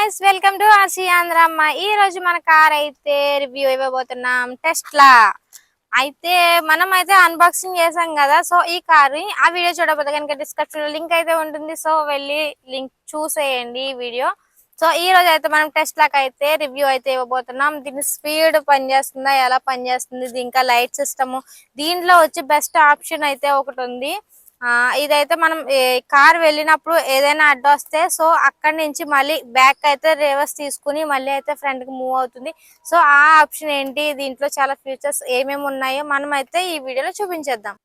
Guys, welcome to RC Andhramma. ఈ రోజు మన కార్ అయితే రివ్యూ ఇవ్వబోతున్నాం. టెస్లా అయితే మనం అయితే అన్బాక్సింగ్ చేసాం కదా. సో ఈ కార్ ఆ వీడియో చూడబోతే కనుక డిస్క్రిప్షన్ లో లింక్ అయితే ఉంటుంది. సో వెళ్ళి లింక్ చూసేయండి ఈ వీడియో. సో ఈ రోజు అయితే మనం టెస్లాకి అయితే రివ్యూ అయితే ఇవ్వబోతున్నాం. దీని స్పీడ్ పనిచేస్తుందా, ఎలా పనిచేస్తుంది, ఇంకా లైట్ సిస్టమ్, దీంట్లో వచ్చి బెస్ట్ ఆప్షన్ అయితే ఒకటి ఉంది. ఇదైతే మనం కార్ వెళ్ళినప్పుడు ఏదైనా అడ్డు వస్తే సో అక్కడి నుంచి మళ్ళీ బ్యాక్ అయితే రివర్స్ తీసుకుని మళ్ళీ అయితే ఫ్రంట్ కి మూవ్ అవుతుంది. సో ఆ ఆప్షన్ ఏంటి, దీంట్లో చాలా ఫీచర్స్ ఏమేమి ఉన్నాయో మనం అయితే ఈ వీడియోలో చూపించేద్దాం.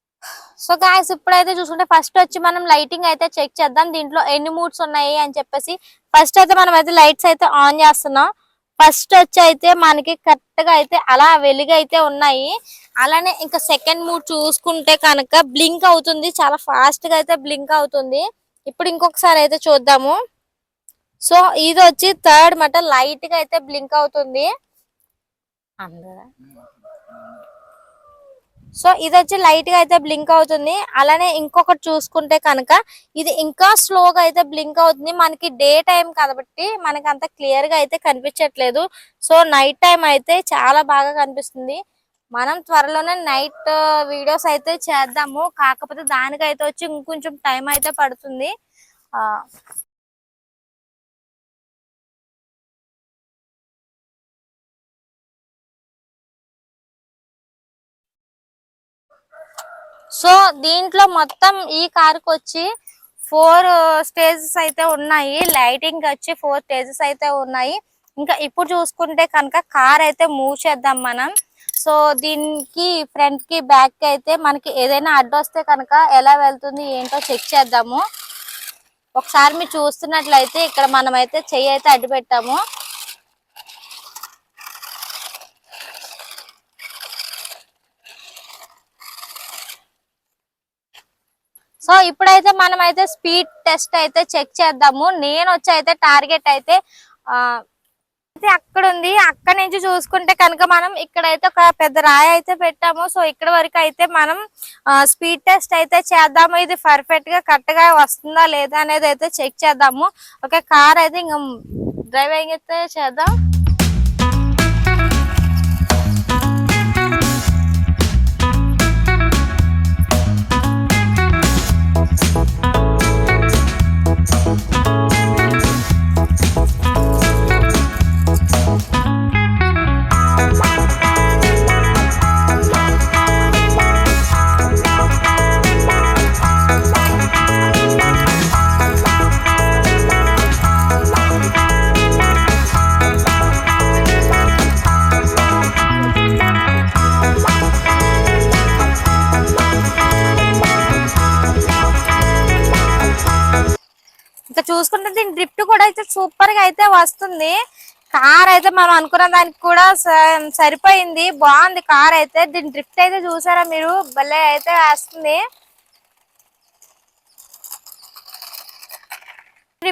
సో గాయ్స్, ఇప్పుడైతే చూసుకుంటే ఫస్ట్ వచ్చి మనం లైటింగ్ అయితే చెక్ చేద్దాం, దీంట్లో ఎన్ని మూడ్స్ ఉన్నాయి అని చెప్పేసి. ఫస్ట్ అయితే మనం అయితే లైట్స్ అయితే ఆన్ చేస్తున్నాం. ఫస్ట్ వచ్చి అయితే మనకి కరెక్ట్ గా అయితే అలా వెలుగైతే ఉన్నాయి. అలానే ఇంకా సెకండ్ మూడ్ చూసుకుంటే కనుక బ్లింక్ అవుతుంది, చాలా ఫాస్ట్ గా అయితే బ్లింక్ అవుతుంది. ఇప్పుడు ఇంకొకసారి అయితే చూద్దాము. సో ఇది వచ్చి థర్డ్ మాట, లైట్ గా అయితే బ్లింక్ అవుతుంది. సో ఇది వచ్చి లైట్ గా అయితే బ్లింక్ అవుతుంది. అలానే ఇంకొకటి చూసుకుంటే కనుక ఇది ఇంకా స్లోగా అయితే బ్లింక్ అవుతుంది. మనకి డే టైం కాబట్టి మనకి అంత క్లియర్ గా అయితే కనిపించట్లేదు. సో నైట్ టైం అయితే చాలా బాగా కనిపిస్తుంది. మనం త్వరలోనే నైట్ వీడియోస్ అయితే చేద్దాము, కాకపోతే దానికైతే వచ్చి ఇంకొంచెం టైం అయితే పడుతుంది. సో దీంట్లో మొత్తం ఈ కార్కి వచ్చి 4 స్టేజెస్ అయితే ఉన్నాయి. లైటింగ్ వచ్చి 4 స్టేజెస్ అయితే ఉన్నాయి. ఇంకా ఇప్పుడు చూసుకుంటే కనుక కార్ అయితే మూవ్ చేద్దాం మనం. సో దీనికి ఫ్రంట్ కి బ్యాక్ కి అయితే మనకి ఏదైనా అడ్డు వస్తే కనుక ఎలా వెళ్తుంది ఏంటో చెక్ చేద్దాము. ఒకసారి మీరు చూస్తున్నట్లయితే ఇక్కడ మనం అయితే చెయ్యి అయితే అడ్డు పెట్టాము. సో ఇప్పుడైతే మనం అయితే స్పీడ్ టెస్ట్ అయితే చెక్ చేద్దాము. నేను వచ్చి అయితే టార్గెట్ అయితే అక్కడ ఉంది. అక్కడ నుంచి చూసుకుంటే కనుక మనం ఇక్కడైతే ఒక పెద్ద రాయి అయితే పెట్టాము. సో ఇక్కడ వరకు అయితే మనం స్పీడ్ టెస్ట్ అయితే చేద్దాము. ఇది పర్ఫెక్ట్ గా కరెక్ట్ గా వస్తుందా లేదా అనేది అయితే చెక్ చేద్దాము. ఓకే, కార్ అయితే ఇంకా డ్రైవింగ్ అయితే చేద్దాం. చూసుకుంటే దీని డ్రిఫ్ట్ కూడా అయితే సూపర్ గా అయితే వస్తుంది. కార్ అయితే మనం అనుకున్న దానికి కూడా సరిపోయింది, బాగుంది కార్ అయితే. దీని డ్రిఫ్ట్ అయితే చూసారా మీరు, భలే అయితే వేస్తుంది.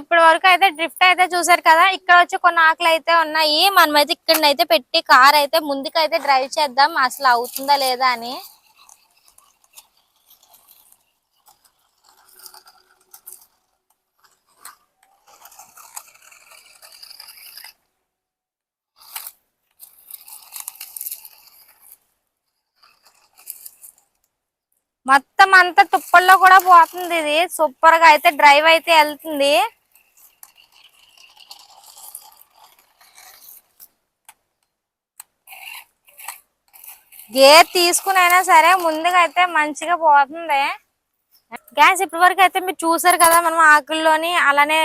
ఇప్పటి వరకు అయితే డ్రిఫ్ట్ అయితే చూసారు కదా. ఇక్కడ వచ్చి కొన్ని ఆకులు అయితే ఉన్నాయి. మనమైతే ఇక్కడనైతే పెట్టి కార్ అయితే ముందుకైతే డ్రైవ్ చేద్దాం, అసలు అవుతుందా లేదా అని. మొత్తం అంతా తుప్పల్లో కూడా పోతుంది. ఇది సూపర్ గా అయితే డ్రైవ్ అయితే వెళ్తుంది. గేర్ తీసుకుని అయినా సరే ముందుగా అయితే మంచిగా పోతుంది. గ్యాస్ ఇప్పటి వరకు అయితే మీరు చూసారు కదా, మనం ఆకుల్లోని అలానే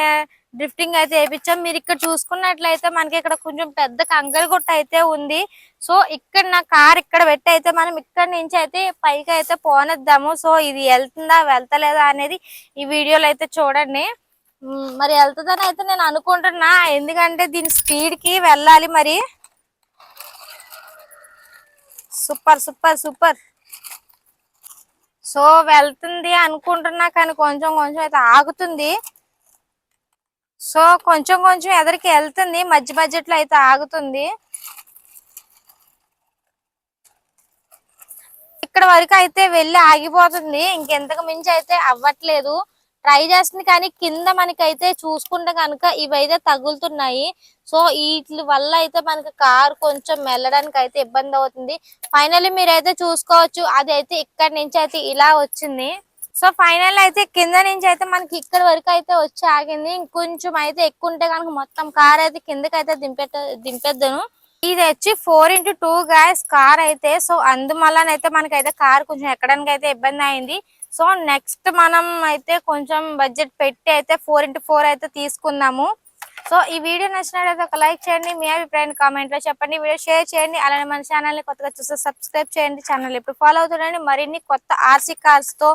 డ్రిఫ్టింగ్ అయితే వేయించాం. మీరు ఇక్కడ చూసుకున్నట్లయితే మనకి ఇక్కడ కొంచెం పెద్ద కంకర గుట్ట అయితే ఉంది. సో ఇక్కడ నా కార్ ఇక్కడ పెట్టి అయితే మనం ఇక్కడ నుంచి అయితే పైకి అయితే పోనిద్దాము. సో ఇది వెళ్తుందా వెళ్తలేదా అనేది ఈ వీడియోలో అయితే చూడండి. మరి వెళ్తుందని అయితే నేను అనుకుంటున్నా, ఎందుకంటే దీని స్పీడ్ కి వెళ్ళాలి మరి. Super super super. సో వెళ్తుంది అనుకుంటున్నా, కానీ కొంచెం కొంచెం అయితే ఆగుతుంది. సో కొంచెం కొంచెం ఎదరికి వెళ్తుంది, మధ్య బడ్జెట్లో అయితే ఆగుతుంది. ఇక్కడ వరకు అయితే వెళ్ళి ఆగిపోతుంది, ఇంకెంతకు మించి అయితే అవ్వట్లేదు. ట్రై చేస్తుంది, కానీ కింద మనకైతే చూసుకుంటే కనుక ఇవైతే తగులుతున్నాయి. సో వీటి వల్ల అయితే మనకి కార్ కొంచెం వెళ్ళడానికి అయితే ఇబ్బంది అవుతుంది. ఫైనల్లీ మీరైతే చూసుకోవచ్చు, అది అయితే ఇక్కడ నుంచి అయితే ఇలా వచ్చింది. సో ఫైనల్ అయితే కింద నుంచి అయితే మనకి ఇక్కడ వరకు అయితే వచ్చి ఆగింది. ఇంకొంచెం అయితే ఎక్కువ ఉంటే కనుక మొత్తం కార్ అయితే కిందకైతే దింపేద్దాను. ఇది వచ్చి 4x2 గ్యాస్ కార్ అయితే. సో అందువల్లనైతే మనకైతే కార్ కొంచెం ఎక్కడానికి అయితే ఇబ్బంది అయింది. సో నెక్స్ట్ మనం అయితే కొంచెం బడ్జెట్ పెట్టి అయితే 4x4 అయితే తీసుకుందాము. సో ఈ వీడియో నచ్చినట్లయితే ఒక లైక్ చేయండి, మీ అభిప్రాయాన్ని కామెంట్ లో చెప్పండి, వీడియో షేర్ చేయండి, అలానే మన ఛానల్ ని కొత్తగా చూస్తే సబ్స్క్రైబ్ చేయండి. ఛానల్ ఎప్పుడు ఫాలో అవుతుండండి. మరిన్ని కొత్త ఆర్సీ కార్స్ తో,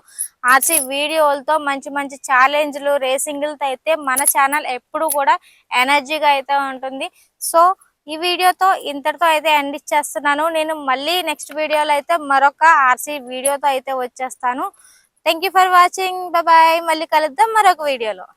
ఆర్సీ వీడియోలతో, మంచి మంచి ఛాలెంజ్లు, రేసింగ్లతో అయితే మన ఛానల్ ఎప్పుడు కూడా ఎనర్జీగా అయితే ఉంటుంది. సో ఈ వీడియోతో ఇంతటితో అయితే ఎండ్ ఇచ్చేస్తున్నాను. నేను మళ్ళీ నెక్స్ట్ వీడియోలో అయితే మరొక ఆర్సీ వీడియోతో అయితే వచ్చేస్తాను. Thank you for watching. Bye. మళ్ళీ కలుద్దాం మరొక వీడియోలో.